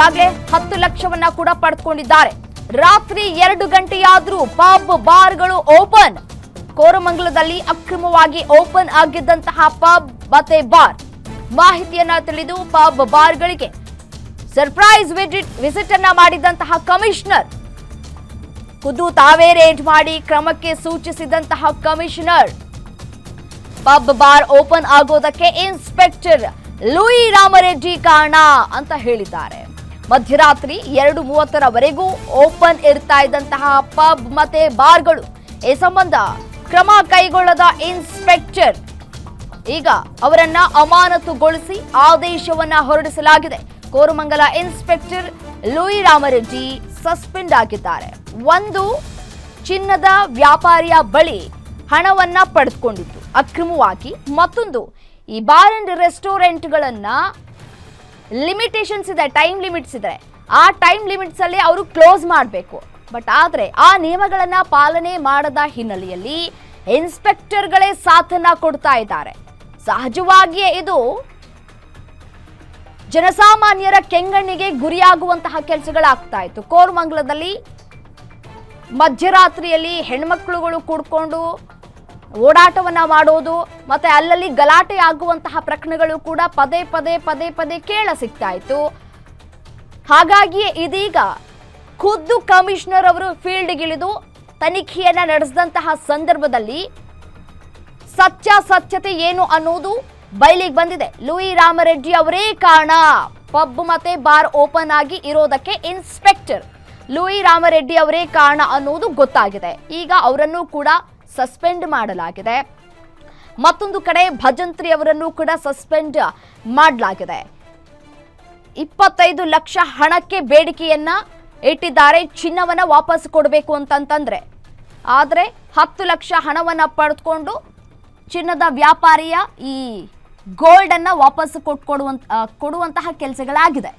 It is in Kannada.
ಈಗಾಗಲೇ 10 ಲಕ್ಷವನ್ನ ಕೂಡ ಪಡೆದುಕೊಂಡಿದ್ದಾರೆ. ರಾತ್ರಿ 2 ಗಂಟೆಯಾದ್ರೂ ಪಬ್ ಬಾರ್ಗಳು ಓಪನ್. ಕೋರಮಂಗಲದಲ್ಲಿ ಅಕ್ರಮವಾಗಿ ಓಪನ್ ಆಗಿದ್ದಂತಹ ಪಬ್ ಮತ್ತೆ ಬಾರ್ ಮಾಹಿತಿಯನ್ನ ತಿಳಿದು ಪಬ್ ಬಾರ್ಗಳಿಗೆ ಸರ್ಪ್ರೈಸ್ ವಿಸಿಟ್ ಅನ್ನ ಮಾಡಿದಂತಹ ಕಮಿಷನರ್ ಖುದ್ದು ತಾವೇ ರೇಡ್ ಮಾಡಿ ಕ್ರಮಕ್ಕೆ ಸೂಚಿಸಿದಂತಹ ಕಮಿಷನರ್ ಪಬ್ ಬಾರ್ ಓಪನ್ ಆಗೋದಕ್ಕೆ ಇನ್ಸ್ಪೆಕ್ಟರ್ ಲೂಯಿ ರಾಮರೆಡ್ಡಿ ಕಾರಣ ಅಂತ ಹೇಳಿದ್ದಾರೆ. ಮಧ್ಯರಾತ್ರಿ 2:30ರವರೆಗೂ ಓಪನ್ ಇರ್ತಾ ಇದ್ದಂತಹ ಪಬ್ ಮತ್ತೆ ಬಾರ್ಗಳು ಈ ಸಂಬಂಧ ಕ್ರಮ ಕೈಗೊಳ್ಳದ ಇನ್ಸ್ಪೆಕ್ಟರ್ ಈಗ ಅವರನ್ನ ಅಮಾನತುಗೊಳಿಸಿ ಆದೇಶವನ್ನ ಹೊರಡಿಸಲಾಗಿದೆ. Koramangala inspector Louis Ramareddy suspend ಆಗಿದ್ದಾರೆ. ಒಂದು ಚಿನ್ನದ ವ್ಯಾಪಾರಿಯ ಬಳಿ ಹಣವನ್ನ ಪಡೆದುಕೊಂಡಿತ್ತು ಅಕ್ರಮವಾಗಿ. ಮತ್ತೊಂದು ಈ ಬಾರ್ ಅಂಡ್ ರೆಸ್ಟೋರೆಂಟ್ಗಳನ್ನ ಲಿಮಿಟೇಷನ್ಸ್ ಇದೆ, ಟೈಮ್ ಲಿಮಿಟ್ಸ್ ಇದೆ. ಆ ಟೈಮ್ ಲಿಮಿಟ್ಸ್ ಅಲ್ಲಿ ಅವರು ಕ್ಲೋಸ್ ಮಾಡಬೇಕು. ಬಟ್ ಆದ್ರೆ ಆ ನಿಯಮಗಳನ್ನ ಪಾಲನೆ ಮಾಡದ ಹಿನ್ನೆಲೆಯಲ್ಲಿ ಇನ್ಸ್ಪೆಕ್ಟರ್ಗಳೇ ಸಾಥನ್ನ ಕೊಡ್ತಾ ಇದ್ದಾರೆ. ಸಹಜವಾಗಿಯೇ ಇದು ಜನಸಾಮಾನ್ಯರ ಕೆಂಗಣ್ಣಿಗೆ ಗುರಿಯಾಗುವಂತಹ ಕೆಲಸಗಳಾಗ್ತಾ ಇತ್ತು. ಕೋರಮಂಗಲದಲ್ಲಿ ಮಧ್ಯರಾತ್ರಿಯಲ್ಲಿ ಹೆಣ್ಮಕ್ಳುಗಳು ಕೂಡ್ಕೊಂಡು ಓಡಾಟವನ್ನ ಮಾಡೋದು ಮತ್ತೆ ಅಲ್ಲಲ್ಲಿ ಗಲಾಟೆ ಆಗುವಂತಹ ಪ್ರಕರಣಗಳು ಕೂಡ ಪದೇ ಕೇಳ ಸಿಗ್ತಾ ಇತ್ತು. ಹಾಗಾಗಿಯೇ ಇದೀಗ ಖುದ್ದು ಕಮಿಷನರ್ ಅವರು ಫೀಲ್ಡ್ಗಿಳಿದು ತನಿಖೆಯನ್ನ ನಡೆಸಿದಂತಹ ಸಂದರ್ಭದಲ್ಲಿ ಸತ್ಯಾಸತ್ಯತೆ ಏನು ಅನ್ನೋದು ಬಯಲಿಗೆ ಬಂದಿದೆ. ಲೂಯಿ ರಾಮರೆಡ್ಡಿ ಅವರೇ ಕಾರಣ ಪಬ್ ಮತ್ತೆ ಬಾರ್ ಓಪನ್ ಆಗಿ ಇರೋದಕ್ಕೆ ಇನ್ಸ್ಪೆಕ್ಟರ್ ಲೂಯಿ ರಾಮರೆಡ್ಡಿ ಅವರೇ ಕಾರಣ ಅನ್ನೋದು ಗೊತ್ತಾಗಿದೆ. ಈಗ ಅವರನ್ನು ಕೂಡ ಸಸ್ಪೆಂಡ್ ಮಾಡಲಾಗಿದೆ. ಮತ್ತೊಂದು ಕಡೆ ಭಜಂತ್ರಿ ಅವರನ್ನು ಕೂಡ ಸಸ್ಪೆಂಡ್ ಮಾಡಲಾಗಿದೆ. 25 ಲಕ್ಷ ಹಣಕ್ಕೆ ಬೇಡಿಕೆಯನ್ನ ಇಟ್ಟಿದ್ದಾರೆ. ಚಿನ್ನವನ್ನ ವಾಪಸ್ ಕೊಡಬೇಕು ಅಂತಂದ್ರೆ ಆದ್ರೆ 10 ಲಕ್ಷ ಹಣವನ್ನ ಪಡೆದುಕೊಂಡು ಚಿನ್ನದ ವ್ಯಾಪಾರಿಯ ಈ ಗೋಲ್ಡ್ ಅನ್ನ ವಾಪಸ್ ಕೊಡುವಂತಹ ಕೆಲಸಗಳಾಗಿದೆ.